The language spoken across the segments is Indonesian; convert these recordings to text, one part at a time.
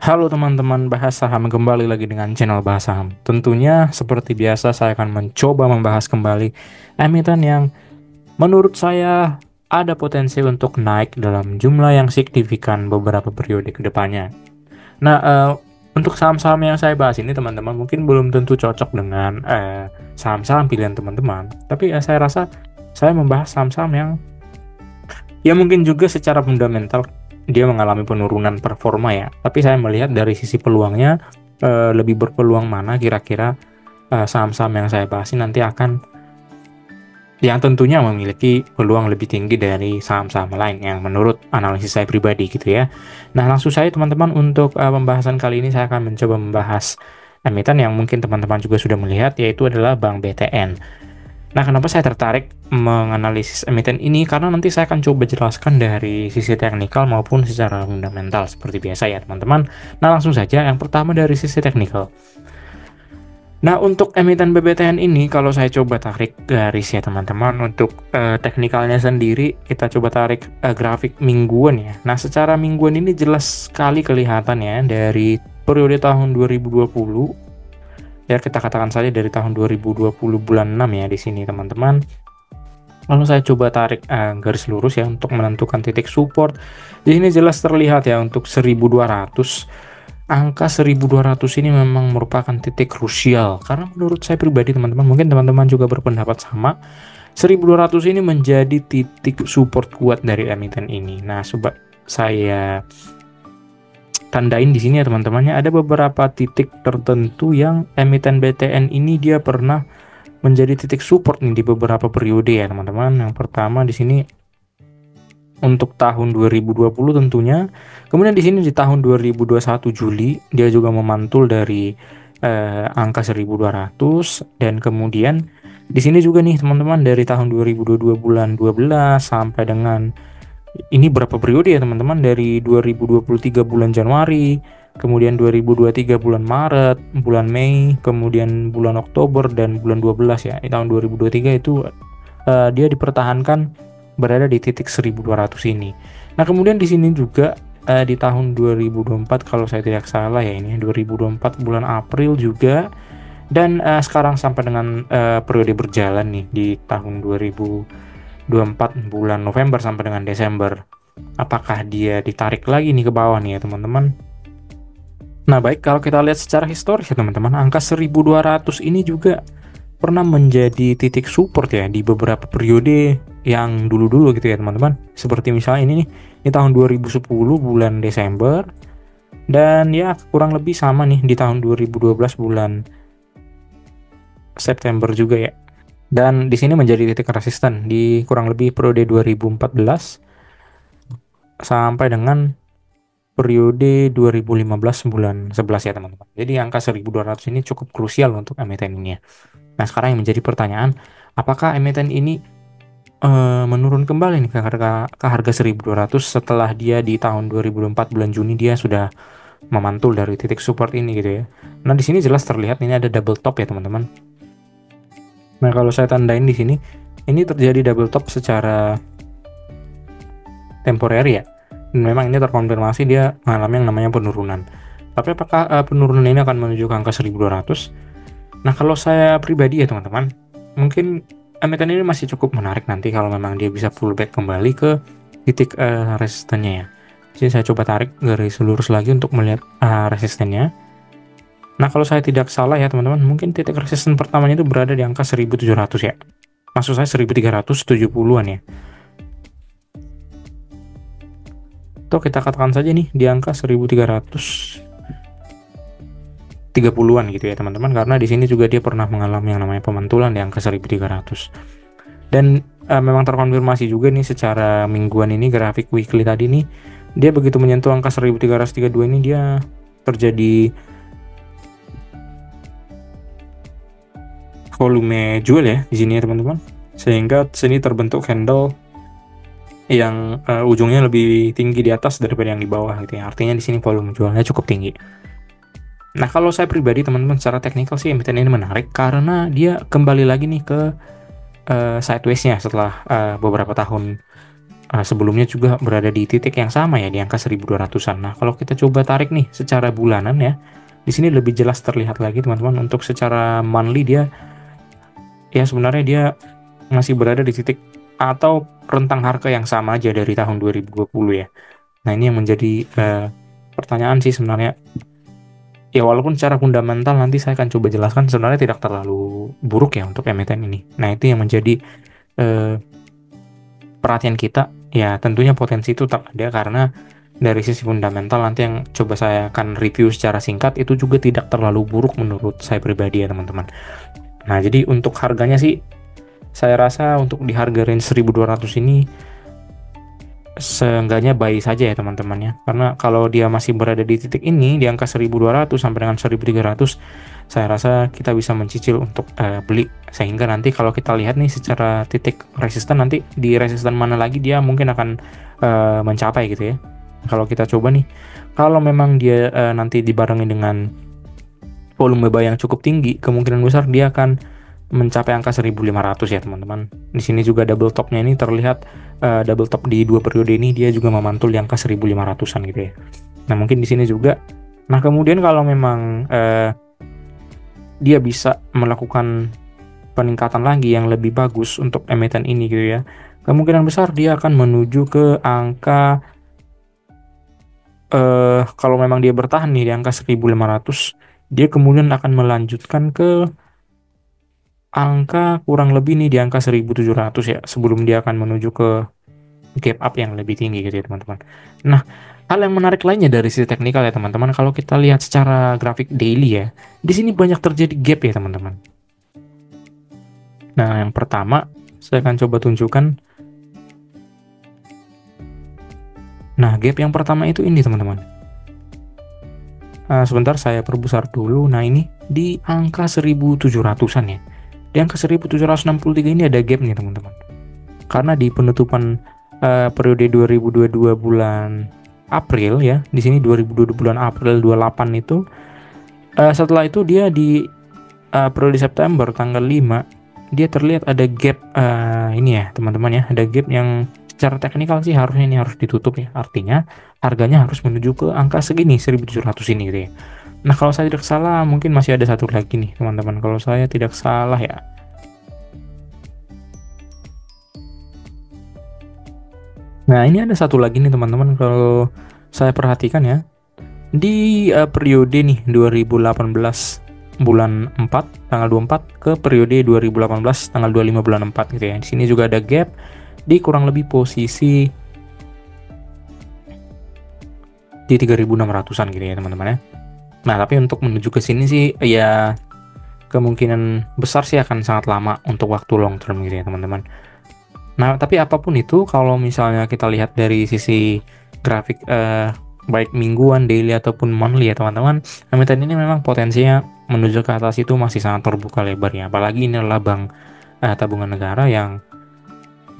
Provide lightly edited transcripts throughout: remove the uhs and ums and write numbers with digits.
Halo teman-teman, bahas saham kembali lagi dengan channel bahas saham. Tentunya seperti biasa saya akan mencoba membahas kembali emiten yang menurut saya ada potensi untuk naik dalam jumlah yang signifikan beberapa periode ke depannya. Nah, untuk saham-saham yang saya bahas ini teman-teman mungkin belum tentu cocok dengan saham-saham pilihan teman-teman. Tapi saya rasa saya membahas saham-saham yang ya mungkin juga secara fundamental dia mengalami penurunan performa ya. Tapi saya melihat dari sisi peluangnya lebih berpeluang mana kira-kira saham-saham yang saya bahas ini nanti akan yang tentunya memiliki peluang lebih tinggi dari saham-saham lain yang menurut analisis saya pribadi gitu ya. Nah, langsung saya teman-teman untuk pembahasan kali ini saya akan mencoba membahas emiten yang mungkin teman-teman juga sudah melihat yaitu adalah Bank BTN. Nah, kenapa saya tertarik menganalisis emiten ini? Karena nanti saya akan coba jelaskan dari sisi teknikal maupun secara fundamental seperti biasa ya teman-teman. Nah, langsung saja yang pertama dari sisi teknikal. Nah, untuk emiten BBTN ini kalau saya coba tarik garis ya teman-teman, untuk teknikalnya sendiri kita coba tarik grafik mingguan ya. Nah, secara mingguan ini jelas sekali kelihatan ya dari periode tahun 2020 ya, kita katakan saja dari tahun 2020 bulan 6 ya di sini teman-teman. Lalu saya coba tarik garis lurus ya untuk menentukan titik support. Di sini jelas terlihat ya untuk 1200. Angka 1200 ini memang merupakan titik krusial karena menurut saya pribadi teman-teman, mungkin teman-teman juga berpendapat sama. 1200 ini menjadi titik support kuat dari emiten ini. Nah, coba saya tandain di sini ya teman-temannya, ada beberapa titik tertentu yang emiten BTN ini dia pernah menjadi titik support nih di beberapa periode ya teman-teman. Yang pertama di sini untuk tahun 2020 tentunya. Kemudian di sini di tahun 2021 Juli dia juga memantul dari angka 1200, dan kemudian di sini juga nih teman-teman dari tahun 2022 bulan 12 sampai dengan ini berapa periode ya teman-teman, dari 2023 bulan Januari, kemudian 2023 bulan Maret, bulan Mei, kemudian bulan Oktober dan bulan 12 ya. Di tahun 2023 itu dia dipertahankan berada di titik 1200 ini. Nah, kemudian di sini juga di tahun 2024 kalau saya tidak salah ya, ini 2024 bulan April juga, dan sekarang sampai dengan periode berjalan nih di tahun 2024 bulan November sampai dengan Desember. Apakah dia ditarik lagi nih ke bawah nih ya teman-teman? Nah, baik, kalau kita lihat secara historis ya teman-teman, angka 1200 ini juga pernah menjadi titik support ya di beberapa periode yang dulu-dulu gitu ya teman-teman. Seperti misalnya ini nih di tahun 2010 bulan Desember, dan ya kurang lebih sama nih di tahun 2012 bulan September juga ya. Dan di sini menjadi titik resisten di kurang lebih periode 2014 sampai dengan periode 2015 bulan 11 ya teman-teman. Jadi angka 1200 ini cukup krusial untuk emiten ini ya. Nah, sekarang yang menjadi pertanyaan, apakah emiten ini menurun kembali nih ke harga 1200 setelah dia di tahun 2004 bulan Juni dia sudah memantul dari titik support ini gitu ya. Nah, di sini jelas terlihat ini ada double top ya teman-teman. Nah, kalau saya tandain di sini, ini terjadi double top secara temporer ya. Dan memang ini terkonfirmasi dia mengalami yang namanya penurunan. Tapi apakah penurunan ini akan menuju ke angka 1200? Nah, kalau saya pribadi ya teman-teman, mungkin emiten ini masih cukup menarik nanti kalau memang dia bisa pullback kembali ke titik resistennya ya. Jadi saya coba tarik garis lurus lagi untuk melihat resistennya. Nah, kalau saya tidak salah ya teman-teman, mungkin titik resisten pertamanya itu berada di angka 1700 ya. Maksud saya 1370-an ya. Atau kita katakan saja nih di angka 1330-an gitu ya teman-teman, karena di sini juga dia pernah mengalami yang namanya pemantulan di angka 1300. Dan memang terkonfirmasi juga nih secara mingguan ini, grafik weekly tadi nih, dia begitu menyentuh angka 1332 ini dia terjadi volume jual ya di sini ya teman-teman, sehingga sini terbentuk candle yang ujungnya lebih tinggi di atas daripada yang di bawah gitu ya. Artinya di sini volume jualnya cukup tinggi. Nah, kalau saya pribadi teman-teman secara teknikal sih emiten ini menarik karena dia kembali lagi nih ke sideways-nya setelah beberapa tahun sebelumnya juga berada di titik yang sama ya, di angka 1.200-an. Nah, kalau kita coba tarik nih secara bulanan ya, di sini lebih jelas terlihat lagi teman-teman. Untuk secara monthly dia ya sebenarnya dia masih berada di titik atau rentang harga yang sama aja dari tahun 2020 ya. Nah, ini yang menjadi pertanyaan sih sebenarnya. Ya, walaupun secara fundamental nanti saya akan coba jelaskan, sebenarnya tidak terlalu buruk ya untuk emiten ini. Nah, itu yang menjadi eh, perhatian kita. Ya, tentunya potensi itu tetap ada, karena dari sisi fundamental nanti yang coba saya akan review secara singkat itu juga tidak terlalu buruk menurut saya pribadi ya teman-teman. Nah, jadi untuk harganya sih saya rasa untuk di harga range 1.200 ini seenggaknya baik saja ya teman-teman ya. Karena kalau dia masih berada di titik ini di angka 1.200 sampai dengan 1.300, saya rasa kita bisa mencicil untuk beli, sehingga nanti kalau kita lihat nih secara titik resisten, nanti di resisten mana lagi dia mungkin akan mencapai gitu ya. Kalau kita coba nih, kalau memang dia nanti dibarengi dengan volume buy yang cukup tinggi, kemungkinan besar dia akan mencapai angka 1.500 ya teman-teman. Di sini juga double topnya ini terlihat, double top di 2 periode ini dia juga memantul di angka 1.500-an gitu ya. Nah, mungkin di sini juga. Nah, kemudian kalau memang dia bisa melakukan peningkatan lagi yang lebih bagus untuk emiten ini gitu ya, kemungkinan besar dia akan menuju ke angka kalau memang dia bertahan nih di angka 1.500, dia kemudian akan melanjutkan ke angka kurang lebih nih di angka 1.700 ya, sebelum dia akan menuju ke gap up yang lebih tinggi gitu ya teman-teman. Nah, hal yang menarik lainnya dari sisi teknikal ya teman-teman, kalau kita lihat secara grafik daily ya, di sini banyak terjadi gap ya teman-teman. Nah, yang pertama saya akan coba tunjukkan. Nah, gap yang pertama itu ini teman-teman. Sebentar saya perbesar dulu. Nah, ini di angka 1.700-an ya. Di angka 1.763 ini ada gap nih teman-teman. Karena di penutupan periode 2022 bulan April ya, di sini 2022 bulan April 28 itu, setelah itu dia di periode September tanggal 5 dia terlihat ada gap ini ya teman-teman ya, ada gap yang secara teknikal sih harusnya ini harus ditutup ya, artinya harganya harus menuju ke angka segini 1.700 ini gitu ya. Nah, kalau saya tidak salah mungkin masih ada satu lagi nih teman-teman, kalau saya tidak salah ya. Nah, ini ada satu lagi nih teman-teman, kalau saya perhatikan ya, di periode nih 2018 bulan 4 tanggal 24 ke periode 2018 tanggal 25 bulan 4 gitu ya. Di sini juga ada gap di kurang lebih posisi di 3.600-an gitu ya teman-teman ya. Nah, tapi untuk menuju ke sini sih ya kemungkinan besar sih akan sangat lama untuk waktu long term gitu ya teman-teman. Nah, tapi apapun itu, kalau misalnya kita lihat dari sisi grafik baik mingguan, daily ataupun monthly ya teman-teman, emiten ini memang potensinya menuju ke atas itu masih sangat terbuka lebarnya. Apalagi ini adalah bank tabungan negara yang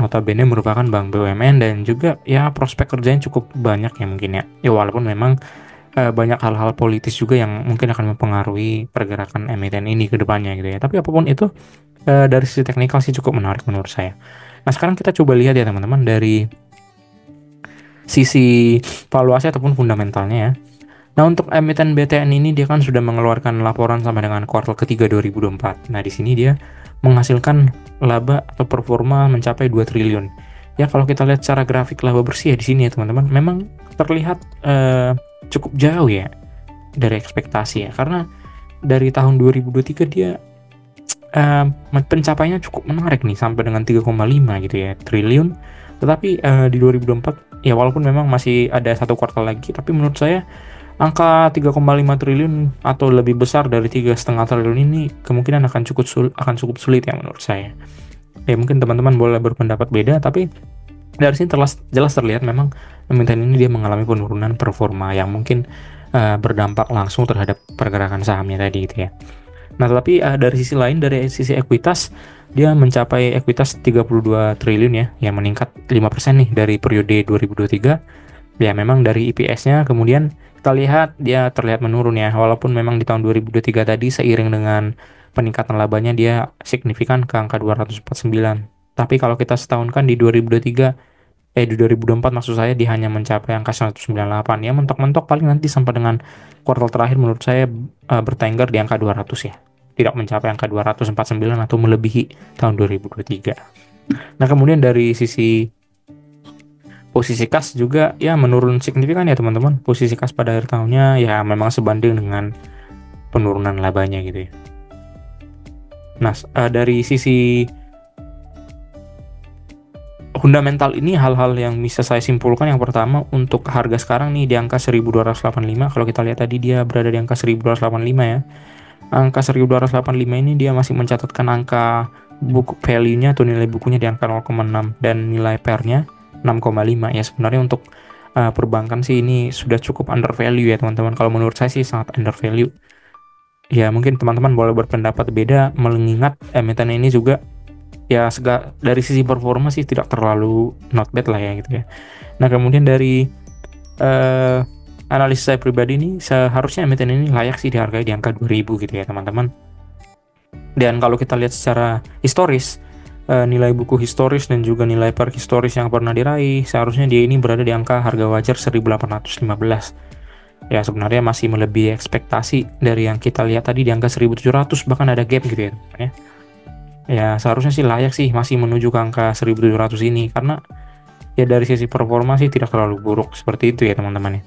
notabene merupakan bank BUMN, dan juga ya prospek kerjanya cukup banyak ya mungkin ya. Ya, walaupun memang banyak hal-hal politis juga yang mungkin akan mempengaruhi pergerakan emiten ini ke depannya gitu ya. Tapi apapun itu, dari sisi teknikal sih cukup menarik menurut saya. Nah, sekarang kita coba lihat ya teman-teman dari sisi valuasi ataupun fundamentalnya ya. Nah, untuk emiten BTN ini dia kan sudah mengeluarkan laporan sampai dengan kuartal ketiga 2024. Nah, di sini dia menghasilkan laba atau performa mencapai 2 triliun. Ya, kalau kita lihat secara grafik laba bersih ya di sini ya teman-teman, memang terlihat cukup jauh ya dari ekspektasi ya. Karena dari tahun 2023 dia pencapaiannya cukup menarik nih sampai dengan 3,5 gitu ya triliun. Tetapi di 2024 ya, walaupun memang masih ada satu kuartal lagi, tapi menurut saya angka 3,5 triliun atau lebih besar dari 3,5 triliun ini kemungkinan akan cukup sulit ya menurut saya. Ya, mungkin teman-teman boleh berpendapat beda, tapi dari sini jelas terlihat memang emiten ini dia mengalami penurunan performa yang mungkin berdampak langsung terhadap pergerakan sahamnya tadi gitu ya. Nah, tapi dari sisi lain, dari sisi ekuitas, dia mencapai ekuitas 32 triliun ya, yang meningkat 5% nih dari periode 2023. Ya, memang dari EPS-nya kemudian kita lihat dia terlihat menurun ya, walaupun memang di tahun 2023 tadi seiring dengan peningkatan labanya dia signifikan ke angka 249. Tapi kalau kita setahunkan di 2023 di 2024 maksud saya, dia hanya mencapai angka 198 ya, mentok-mentok paling nanti sampai dengan kuartal terakhir menurut saya bertengger di angka 200 ya, tidak mencapai angka 249 atau melebihi tahun 2023. Nah kemudian dari sisi posisi kas juga ya menurun signifikan ya teman-teman. Posisi kas pada akhir tahunnya ya memang sebanding dengan penurunan labanya gitu ya. Nah dari sisi fundamental ini hal-hal yang bisa saya simpulkan. Yang pertama, untuk harga sekarang nih di angka 1285, kalau kita lihat tadi dia berada di angka 1285 ya. Angka 1285 ini dia masih mencatatkan angka buku value-nya atau nilai bukunya di angka 0,6 dan nilai pair-nya 6,5 ya. Sebenarnya untuk perbankan sih ini sudah cukup under value ya teman-teman. Kalau menurut saya sih sangat under value. Ya mungkin teman-teman boleh berpendapat beda, mengingat emiten ini juga ya dari sisi performa sih tidak terlalu not bad lah ya gitu ya. Nah kemudian dari analisa saya pribadi ini, seharusnya emiten ini layak sih dihargai di angka 2000 gitu ya teman-teman. Dan kalau kita lihat secara historis, nilai buku historis dan juga nilai per historis yang pernah diraih, seharusnya dia ini berada di angka harga wajar 1815. Ya sebenarnya masih melebihi ekspektasi dari yang kita lihat tadi di angka 1700, bahkan ada gap gitu ya teman-teman ya. Ya seharusnya sih layak sih masih menuju ke angka 1700 ini, karena ya dari sisi performa sih tidak terlalu buruk seperti itu ya teman-teman ya.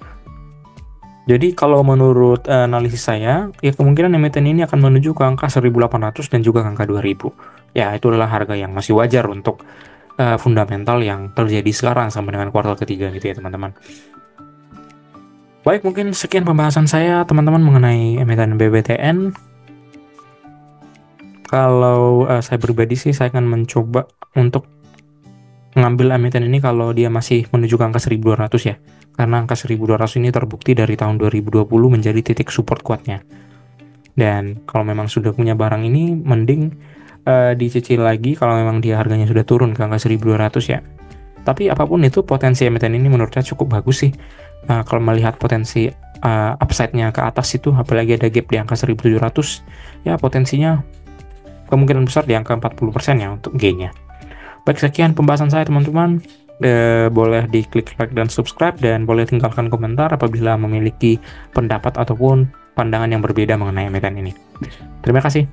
Jadi kalau menurut analisis saya, ya kemungkinan emiten ini akan menuju ke angka 1800 dan juga ke angka 2000. Ya itu adalah harga yang masih wajar untuk fundamental yang terjadi sekarang sampai dengan kuartal ketiga gitu ya teman-teman. Baik, mungkin sekian pembahasan saya teman-teman mengenai emiten BBTN. Kalau saya pribadi sih saya akan mencoba untuk mengambil emiten ini kalau dia masih menuju ke angka 1200 ya. Karena angka 1200 ini terbukti dari tahun 2020 menjadi titik support kuatnya. Dan kalau memang sudah punya barang ini, mending dicicil lagi kalau memang dia harganya sudah turun ke angka 1200 ya. Tapi apapun itu, potensi emiten ini menurut saya cukup bagus sih. Kalau melihat potensi upside-nya ke atas itu, apalagi ada gap di angka 1700, ya potensinya kemungkinan besar di angka 40% ya untuk gain-nya. Baik, sekian pembahasan saya teman-teman. Boleh diklik like dan subscribe, dan boleh tinggalkan komentar apabila memiliki pendapat ataupun pandangan yang berbeda mengenai emiten ini. Terima kasih.